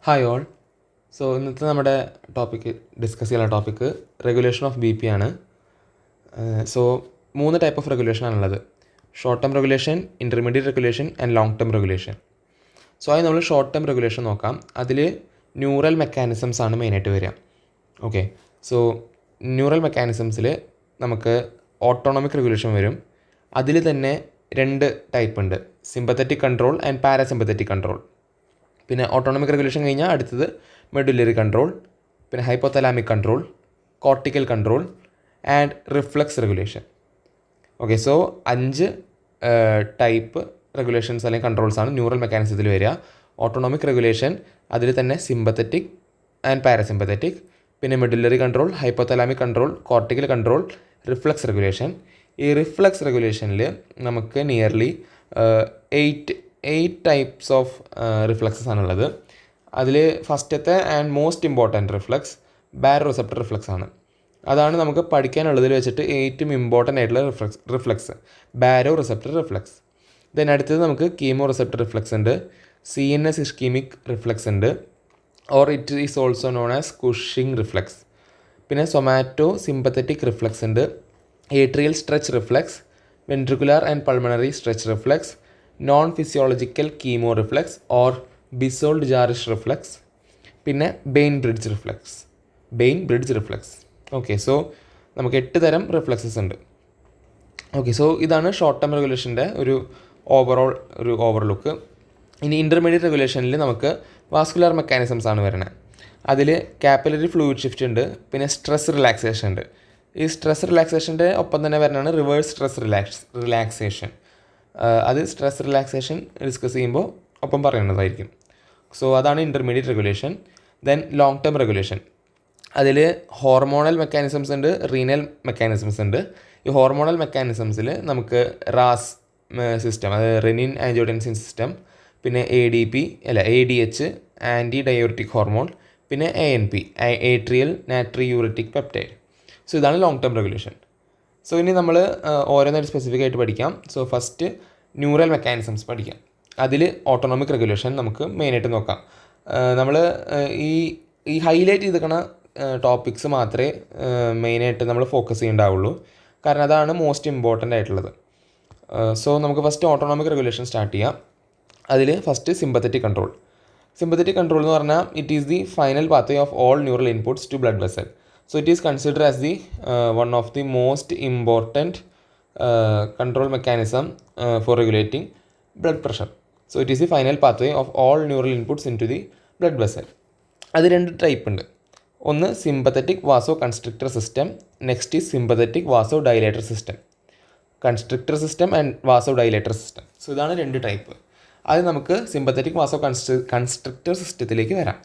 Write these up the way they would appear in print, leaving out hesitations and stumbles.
Hi all. ഇന്നത്തെ നമ്മുടെ discuss ചെയ്യാനുള്ള topic regulation of B P ആണ്. സോ 3 ടൈപ്പ് ഓഫ് റെഗുലേഷൻ ആണുള്ളത്: short term regulation, intermediate regulation and long term regulation. ആദ്യം നമ്മൾ ഷോർട്ട് ടേം റെഗുലേഷൻ നോക്കാം. അതിൽ ന്യൂറൽ മെക്കാനിസംസ് ആണ് മെയിനായിട്ട് വരിക. ഓക്കെ, ന്യൂറൽ മെക്കാനിസംസിൽ നമുക്ക് ഓട്ടോണമിക് റെഗുലേഷൻ വരും. അതിൽ തന്നെ 2 ടൈപ്പ് ഉണ്ട്: sympathetic control and parasympathetic control. പിന്നെ ഓട്ടോണമിക് റെഗുലേഷൻ കഴിഞ്ഞാൽ അടുത്തത് മെഡുലറി കൺട്രോൾ, പിന്നെ hypothalamic control, cortical control and reflex regulation. Okay, 5 type regulations അല്ലെങ്കിൽ കൺട്രോൾസ് ആണ് ന്യൂറൽ മെക്കാനിസത്തിൽ വരിക. ഓട്ടോണമിക് റെഗുലേഷൻ, അതിൽ തന്നെ സിമ്പത്തറ്റിക് ആൻഡ് പാരാസിമ്പത്തറ്റിക്, പിന്നെ medullary control, hypothalamic control, cortical control, reflex regulation. ഈ റിഫ്ലക്സ് റെഗുലേഷനിൽ നമുക്ക് നിയർലി 8 ടൈപ്സ് ഓഫ് റിഫ്ലക്സസ് ആണുള്ളത്. അതിൽ ഫസ്റ്റത്തെ and most important reflex baroreceptor reflex ആണ്. അതാണ് നമുക്ക് പഠിക്കാനുള്ളതിൽ വെച്ചിട്ട് ഏറ്റവും ഇമ്പോർട്ടൻ്റ് ആയിട്ടുള്ള reflex baroreceptor reflex. Then അടുത്തത് നമുക്ക് കീമോ റിസപ്റ്റർ റിഫ്ലക്സ് ഉണ്ട്, CNS ഇസ്കീമിക് റിഫ്ലക്സ് ഉണ്ട്, or it is also known as Cushing reflex. പിന്നെ സൊമാറ്റോ സിമ്പത്തറ്റിക് റിഫ്ലക്സ് ഉണ്ട്, atrial stretch reflex, ventricular and pulmonary stretch reflex, non physiological chemo reflex or Bezold Jarisch reflex, പിന്നെ ബെയിൻ bridge reflux. Okay, നമുക്ക് 8 തരം reflexes ഉണ്ട്. Okay, ഇതാണ് short term റെഗുലേഷൻ്റെ ഒരു overlook. ഇനി intermediate റെഗുലേഷനിൽ നമുക്ക് വാസ്കുലർ മെക്കാനിസംസ് ആണ് വരുന്നത്. അതിൽ കാപ്പിലറി ഫ്ലൂയിഡ് ഷിഫ്റ്റ് ഉണ്ട്, പിന്നെ സ്ട്രെസ് റിലാക്സേഷൻ ഉണ്ട്. ഈ സ്ട്രെസ് റിലാക്സേഷൻ്റെ ഒപ്പം തന്നെ വരുന്നതാണ് റിവേഴ്സ് സ്ട്രെസ് റിലാക്സേഷൻ. അത് സ്ട്രെസ് റിലാക്സേഷൻ ഡിസ്കസ് ചെയ്യുമ്പോൾ ഒപ്പം പറയുന്നതായിരിക്കും. അതാണ് intermediate regulation. Then long term regulation, അതിൽ ഹോർമോണൽ മെക്കാനിസംസ് ഉണ്ട്, റീനൽ മെക്കാനിസംസ് ഉണ്ട്. ഈ ഹോർമോണൽ മെക്കാനിസംസിൽ നമുക്ക് റാസ് സിസ്റ്റം, അതായത് റെനിൻ ആൻജിയോടെൻസിൻ സിസ്റ്റം, പിന്നെ ADH ആൻറ്റി ഡയോറിറ്റിക് ഹോർമോൺ, പിന്നെ ANP ഏട്രിയൽ നാട്രിയൂറിറ്റിക് പെപ്റ്റൈഡ്. ഇതാണ് ലോങ് ടേം റെഗുലേഷൻ. ഇനി നമ്മൾ ഓരോന്നായിട്ട് സ്പെസിഫിക് ആയിട്ട് പഠിക്കാം. ഫസ്റ്റ് ന്യൂറൽ മെക്കാനിസംസ് പഠിക്കാം. അതിൽ ഓട്ടോണമിക് റെഗുലേഷൻ നമുക്ക് മെയിനായിട്ട് നോക്കാം. നമ്മൾ ഈ ഹൈലൈറ്റ് ചെയ്തിരിക്കുന്ന ടോപ്പിക്സ് മാത്രമേ മെയിനായിട്ട് നമ്മൾ ഫോക്കസ് ചെയ്യേണ്ടാവുള്ളൂ, കാരണം അതാണ് മോസ്റ്റ് ഇമ്പോർട്ടൻ്റ് ആയിട്ടുള്ളത്. നമുക്ക് ഫസ്റ്റ് ഓട്ടോണമിക് റെഗുലേഷൻ സ്റ്റാർട്ട് ചെയ്യാം. അതിൽ ഫസ്റ്റ് സിമ്പത്തറ്റിക് കൺട്രോൾ എന്ന് പറഞ്ഞാൽ it is the final pathway of all neural inputs to blood vessel. It is considered as the one of the most important control mechanism for regulating blood pressure. It is the final pathway of all neural inputs into the blood vessel. അത് 2 type ഉണ്ട്. ഒന്ന് sympathetic vasoconstrictor system, next is sympathetic vasodilator system. Constrictor system and vasodilator system. ഇതാണ് 2 type. അത് നമുക്ക് sympathetic വാസോ കൺസ്ട്രിക്ടർ സിസ്റ്റത്തിലേക്ക് വരാം.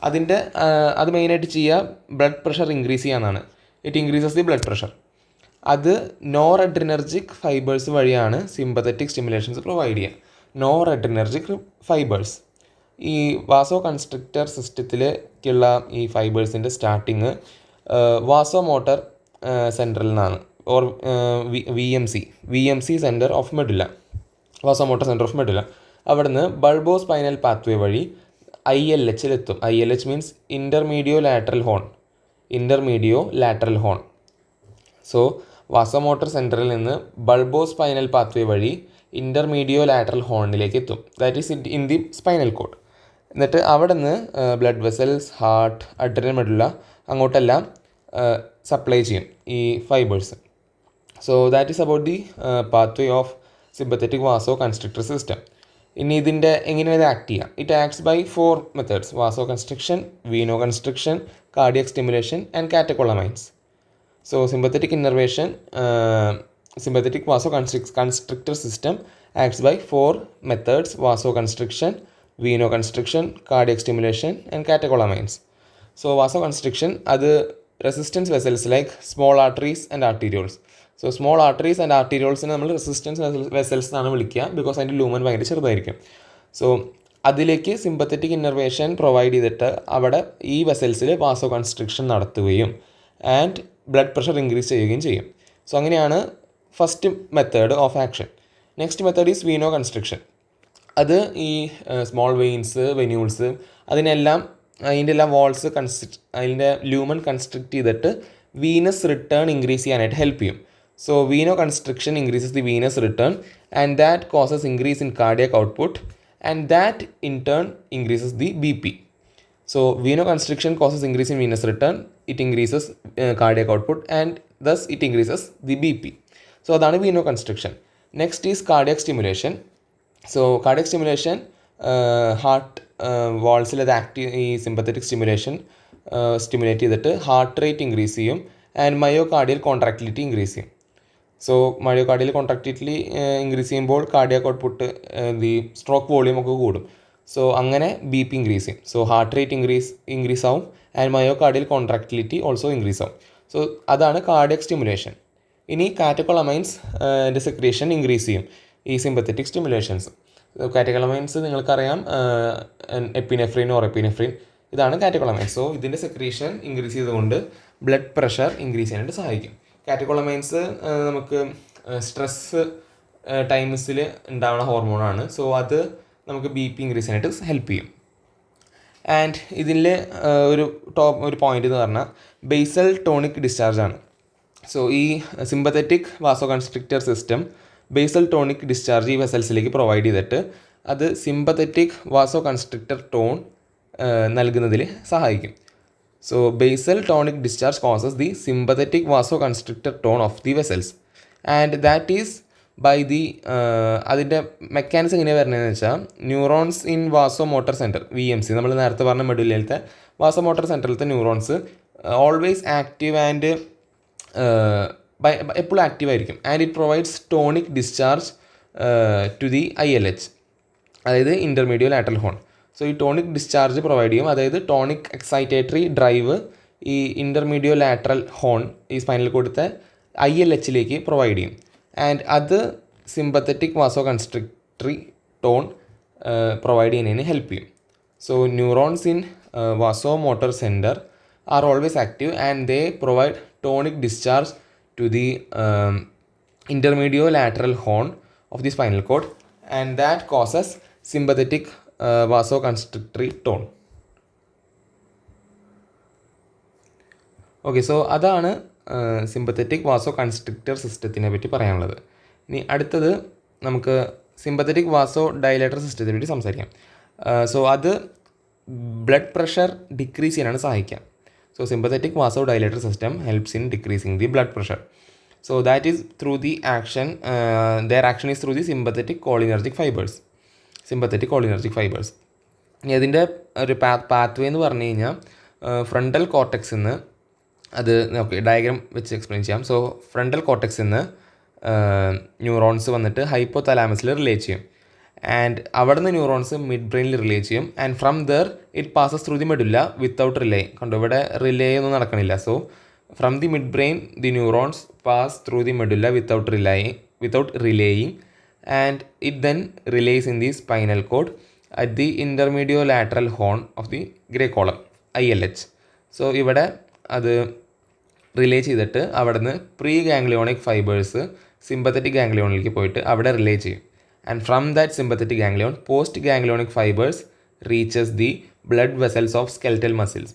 അത് മെയിനായിട്ട് ചെയ്യുക ബ്ലഡ് പ്രഷർ ഇൻക്രീസ് ചെയ്യാന്നാണ്. It increases the blood pressure. അത് നോർ അഡ്രിനർജിക് ഫൈബേഴ്സ് വഴിയാണ് സിമ്പത്തറ്റിക് സ്റ്റിമുലേഷൻസ് പ്രൊവൈഡ് ചെയ്യുക. Noradrenergic fibres. ഈ വാസോ കൺസ്ട്രിക്ടർ സിസ്റ്റത്തിലേക്കുള്ള ഈ ഫൈബേഴ്സിൻ്റെ സ്റ്റാർട്ടിങ് വാസോ മോട്ടർ സെൻറ്ററിൽ നിന്നാണ്, or VMC centre of medulla, vasomotor centre of medulla. അവിടുന്ന് ബൾബോ സ്പൈനൽ പാത്വേ വഴി ILHലെത്തും. ILH means intermediolateral horn. Vasomotor സെൻറ്ററിൽ നിന്ന് ബൾബോ സ്പൈനൽ പാത്വേ വഴി ഇൻ്റർമീഡിയോ ലാറ്ററൽ ഹോണിലേക്ക് എത്തും. That is in the spinal cord. എന്നിട്ട് അവിടെ നിന്ന് blood vessels, heart, adrenal medulla അങ്ങോട്ടെല്ലാം സപ്ലൈ ചെയ്യും ഈ fibres. That is about the pathway of sympathetic vasoconstrictor system. ഇനി ഇതിൻ്റെ എങ്ങനെയാണ് ഇത് ആക്ട് ചെയ്യുക? It acts by 4 methods: vasoconstriction, venoconstriction, cardiac stimulation and catecholamines. Sympathetic vasoconstrictor system acts by 4 methods: vasoconstriction, venoconstriction, cardiac stimulation and catecholamines. വാസോ constriction അത് resistance vessels like small arteries and arterioles. Small arteries and ആർട്ടീരിയോൾസിനെ നമ്മൾ resistance vessels എന്നാണ് വിളിക്കുക, because അതിൻ്റെ lumen ഭയങ്കര ചെറുതായിരിക്കും. അതിലേക്ക് sympathetic innervation provide ചെയ്തിട്ട് അവിടെ ഈ വെസൽസിൽ വാസോ കൺസ്ട്രിക്ഷൻ നടത്തുകയും ആൻഡ് ബ്ലഡ് പ്രഷർ ഇൻക്രീസ് ചെയ്യുകയും ചെയ്യും. അങ്ങനെയാണ് first method of action. Next method is വീനോ constriction. അത് ഈ സ്മോൾ വെയിൻസ്, വെന്യൂൾസ് അതിൻ്റെ എല്ലാം വാൾസ് അതിൻ്റെ ലൂമൻ കൺസ്ട്രിക്റ്റ് ചെയ്തിട്ട് വീനസ് റിട്ടേൺ ഇൻക്രീസ് ചെയ്യാനായിട്ട് ഹെൽപ്പ് ചെയ്യും. So വീനോ constriction increases the venous return and that causes increase in cardiac output and that in turn increases the BP. So vasoconstriction causes increase in venous return, it increases cardiac output and thus it increases the BP. So that's vasoconstriction. Next is cardiac stimulation. So cardiac stimulation, heart walls active sympathetic stimulation stimulate ചെയ്തിട്ട് heart rate increase ചെയ്യും and myocardial contractility increase ചെയ്യും. So myocardial contractility increase ചെയ്യുമ്പോൾ cardiac output the stroke volume ഒക്കെ കൂടും. So അങ്ങനെ BP increase ചെയ്യും. So heart rate increase ആവും and myocardial contractility also increase ആവും. സോ അതാണ് കാർഡിയക് സ്റ്റിമുലേഷൻ. ഇനി കാറ്റക്കോളമൈൻസ് സെക്രീഷൻ ഇൻക്രീസ് ചെയ്യും ഈ സിമ്പത്തറ്റിക് സ്റ്റിമുലേഷൻസ്. കാറ്റക്കോളമൈൻസ് നിങ്ങൾക്കറിയാം, എപ്പിനെഫ്രിൻ ഓർ എപ്പിനെഫ്രിൻ, ഇതാണ് കാറ്റക്കോളമൈൻസ്. സോ ഇതിൻ്റെ സെക്രീഷൻ ഇൻക്രീസ് ചെയ്തുകൊണ്ട് ബ്ലഡ് പ്രഷർ ഇൻക്രീസ് ചെയ്യാനായിട്ട് സഹായിക്കും. കാറ്റക്കോളമൈൻസ് നമുക്ക് സ്ട്രെസ് ടൈംസിൽ ഉണ്ടാവുന്ന ഹോർമോണാണ്. സോ അത് നമുക്ക് BP ഇൻക്രീസ് ചെയ്യാനായിട്ട് ഹെൽപ്പ് ചെയ്യും. ആൻഡ് ഇതിൽ ഒരു പോയിന്റ് എന്ന് പറഞ്ഞാൽ ബേസൽ ടോണിക് ഡിസ്ചാർജ് ആണ്. സോ ഈ sympathetic vasoconstrictor system basal tonic discharge ഈ വെസൽസിലേക്ക് പ്രൊവൈഡ് ചെയ്തിട്ട് അത് സിമ്പത്തറ്റിക് വാസോ കൺസ്ട്രിക്റ്റർ ടോൺ നൽകുന്നതിൽ സഹായിക്കും. So basal tonic discharge causes the sympathetic vasoconstrictor tone of the vessels and that is by the അതിൻ്റെ mechanism എങ്ങനെയാണ് വരുന്നതെന്ന് വെച്ചാൽ neurons in vasomotor centre VMC, നമ്മൾ നേരത്തെ പറഞ്ഞ മെഡുലയിലത്തെ വാസോമോട്ടർ സെൻറ്ററിലത്തെ ന്യൂറോൺസ് ഓൾവേസ് ആക്റ്റീവ് ആൻഡ് എപ്പോഴും ആക്റ്റീവ് ആയിരിക്കും and it provides tonic discharge to the ILH, അതായത് ഇൻ്റർമീഡിയറ്റ് ലാറ്ററൽ ഹോൺ. സോ ഈ ടോണിക് ഡിസ്ചാർജ് പ്രൊവൈഡ് ചെയ്യും, അതായത് ടോണിക് എക്സൈറ്റേറ്ററി ഡ്രൈവ് ഈ ഇൻ്റർമീഡിയോ ലാറ്ററൽ ഹോൺ ഈ സ്പൈനൽ കോഡിലത്തെ ILHലേക്ക് പ്രൊവൈഡ് ചെയ്യും ആൻഡ് അത് sympathetic vasoconstrictory tone provide ചെയ്യുന്നതിന് ഹെൽപ്പ് ചെയ്യും. So neurons in vasomotor centre are always active and they provide tonic discharge to the intermediolateral horn of the spinal cord and that causes sympathetic vasoconstrictory tone. Okay, so അതാണ് sympathetic vasoconstrictor സിസ്റ്റത്തിനെ പറ്റി പറയാനുള്ളത്. ഇനി അടുത്തത് നമുക്ക് sympathetic വാസോ dilator സിസ്റ്റത്തിനെ പറ്റി സംസാരിക്കാം. So അത് ബ്ലഡ് പ്രഷർ ഡിക്രീസ് ചെയ്യാനാണ് സഹായിക്കുക. So sympathetic vasodilator system helps in decreasing the blood pressure. So that is through the action, their action is through the sympathetic cholinergic fibres. ഇനി അതിൻ്റെ ഒരു pathway എന്ന് പറഞ്ഞു കഴിഞ്ഞാൽ ഫ്രണ്ടൽ കോർട്ടെക്സിൽ നിന്ന്, അത് ഓക്കെ ഡയഗ്രാം വെച്ച് എക്സ്പ്ലെയിൻ ചെയ്യാം. സോ ഫ്രണ്ടൽ കോർട്ടെക്സിൽ നിന്ന് ന്യൂറോൺസ് വന്നിട്ട് ഹൈപ്പോ തലാമസിൽ റിലേ ചെയ്യും ആൻഡ് അവിടെ നിന്ന് ന്യൂറോൺസ് മിഡ് ബ്രെയിനിൽ റിലേ ചെയ്യും and from there it passes through the medulla without relay. കണ്ടു, ഇവിടെ റിലേ ഒന്നും നടക്കണില്ല. So from the midbrain the neurons pass through the medulla without relaying and it then relays in the spinal cord at the intermediolateral horn of the gray column ILH. So ഇവിടെ അത് relay ചെയ്തിട്ട് അവിടെ നിന്ന് preganglionic fibres sympathetic ഗാംഗ്ലിയോണിലേക്ക് പോയിട്ട് അവിടെ relay ചെയ്യും and from that sympathetic ganglion postganglionic fibres reaches the blood vessels of skeletal muscles.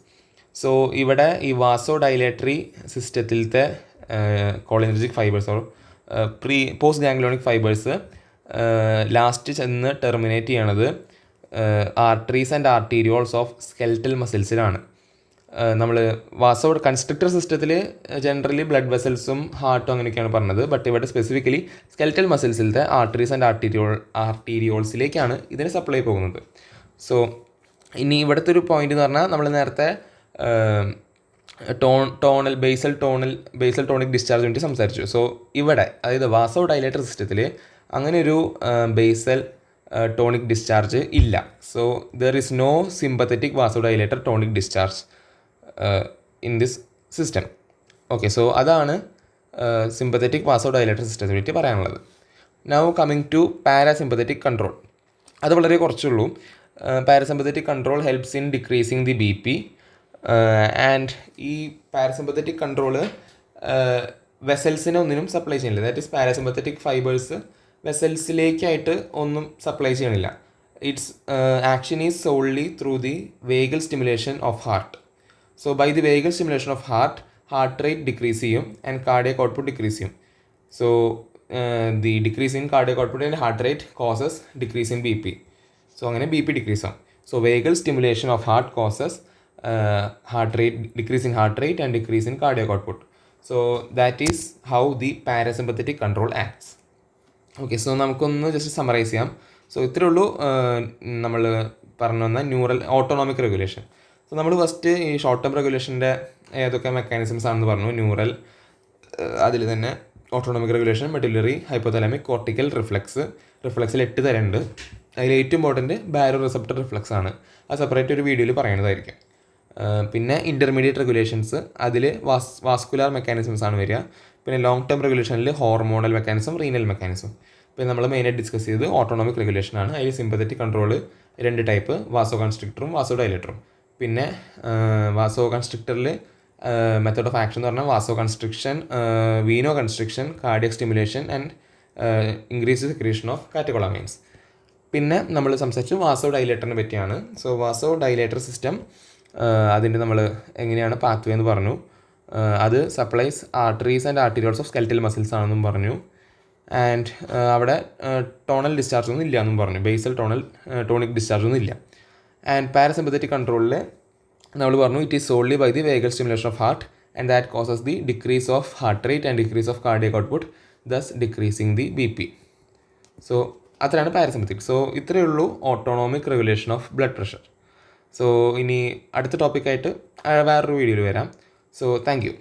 So ഇവിടെ ഈ വാസോ ഡയലേറ്ററി സിസ്റ്റത്തിലത്തെ cholinergic fibres or postganglionic fibres last ചെന്ന് ടെർമിനേറ്റ് ചെയ്യണത് arteries and arterioles of skeletal മസിൽസിലാണ്. നമ്മൾ വാസോ കൺസ്ട്രിക്റ്റർ സിസ്റ്റത്തിൽ generally blood വെസൽസും ഹാർട്ടും അങ്ങനെയൊക്കെയാണ് പറഞ്ഞത്. ബട്ട് ഇവിടെ സ്പെസിഫിക്കലി സ്കെൽറ്റൽ മസിൽസിലത്തെ ആർട്ടറീസ് ആൻഡ് ആർട്ടീരിയോൾസിലേക്കാണ് ഇതിന് സപ്ലൈ പോകുന്നത്. സോ ഇനി ഇവിടുത്തെ ഒരു പോയിന്റ് എന്ന് പറഞ്ഞാൽ നമ്മൾ നേരത്തെ ബേസൽ ടോണിക് ഡിസ്ചാർജ് വേണ്ടി സംസാരിച്ചു. സോ ഇവിടെ അതായത് വാസോ ഡയലേറ്റർ സിസ്റ്റത്തിൽ അങ്ങനെ ഒരു ബേസൽ ടോണിക് ഡിസ്ചാർജ് ഇല്ല. So there is no sympathetic vasodilator tonic discharge in this system. Okay, so അതാണ് സിമ്പത്തറ്റിക് വാസോ ഡയലേറ്റർ സിസ്റ്റത്തെ പറ്റി പറയാനുള്ളത്. Now coming to parasympathetic control. അത് വളരെ കുറച്ചുള്ളൂ. Parasympathetic control helps in decreasing the BP and ഈ parasympathetic control വെസൽസിനെ ഒന്നിനും സപ്ലൈ ചെയ്യുന്നില്ല. ദാറ്റ് ഈസ് പാരാസിമ്പത്തറ്റിക് ഫൈബേഴ്സ് വെസൽസിലേക്കായിട്ട് ഒന്നും സപ്ലൈ ചെയ്യണില്ല. its action is solely through the vagal stimulation of heart. So by the vagal stimulation of heart rate decrease ചെയ്യും and cardiac output decrease ചെയ്യും. So the decrease in cardiac output and heart rate causes decrease in BP. So അങ്ങനെ B P decrease ആവും. So vagal stimulation of heart causes heart rate decrease in heart rate and decrease in cardiac output. So that is how the parasympathetic control acts. Okay, so നമുക്കൊന്ന് just summarize ചെയ്യാം. So ഇത്രയേ ഉള്ളൂ നമ്മൾ പറഞ്ഞു വന്ന autonomic regulation. So നമ്മൾ first ഈ short term റെഗുലേഷൻ്റെ ഏതൊക്കെ മെക്കാനിസംസ് ആണെന്ന് പറഞ്ഞു. ന്യൂറൽ, അതിൽ തന്നെ autonomic regulation, medullary, hypothalamic, cortical, റിഫ്ലക്സിൽ 8 തരമുണ്ട്. അതിൽ ഏറ്റവും ഇമ്പോർട്ടൻറ്റ് ബാരോ റിസപ്റ്റർ റിഫ്ലക്സ് ആണ്. അത് സെപ്പറേറ്റ് ഒരു വീഡിയോയിൽ പറയുന്നതായിരിക്കും. പിന്നെ ഇൻ്റർമീഡിയറ്റ് റെഗുലേഷൻസ്, അതിൽ വാസ്കുലാർ മെക്കാനിസംസ് ആണ് വരിക. പിന്നെ ലോങ് ടേം റെഗുലേഷനിൽ ഹോർമോണൽ മെക്കാനിസം, റീനൽ മെക്കാനിസം. പിന്നെ നമ്മൾ മെയിനായിട്ട് ഡിസ്കസ് ചെയ്ത് ഓട്ടോണോമിക് റെഗുലേഷനാണ്. അതിൽ സിമ്പത്തറ്റിക് കൺട്രോൾ 2 ടൈപ്പ്, വാസോ കൺസ്ട്രിക്ടറും വാസോ ഡയലേറ്ററും. പിന്നെ വാസോ കൺസ്ട്രിക്ടറിൽ മെത്തേഡ് ഓഫ് ആക്ഷൻ എന്ന് പറഞ്ഞാൽ vasoconstriction, venoconstriction, cardiac stimulation and increase secretion of catecholamines. പിന്നെ നമ്മൾ സംസാരിച്ചു വാസോ ഡൈലേറ്ററിനെ പറ്റിയാണ്. സോ വാസോ ഡൈലേറ്റർ സിസ്റ്റം, അതിൻ്റെ നമ്മൾ എങ്ങനെയാണ് പാത്വേ എന്ന് പറഞ്ഞു. അത് supplies arteries and arterioles of skeletal muscles ആണെന്നും പറഞ്ഞു. ആൻഡ് അവിടെ ടോണൽ ഡിസ്ചാർജ് ഒന്നും ഇല്ല എന്നും പറഞ്ഞു. ബേസൽ ടോണിക് ഡിസ്ചാർജ് ഒന്നും ഇല്ല. ആൻഡ് പാരസിമ്പത്തറ്റിക് കൺട്രോളിൽ നമ്മൾ പറഞ്ഞു it is solely by the vagal stimulation of heart and that causes the decrease of heart rate and decrease of cardiac output, thus decreasing the BP. So അത്രയാണ് parasympathetic. So ഇത്രയേ ഉള്ളൂ autonomic regulation of blood pressure. So ഇനി അടുത്ത ടോപ്പിക്കായിട്ട് വേറൊരു വീഡിയോയിൽ വരാം. So thank U.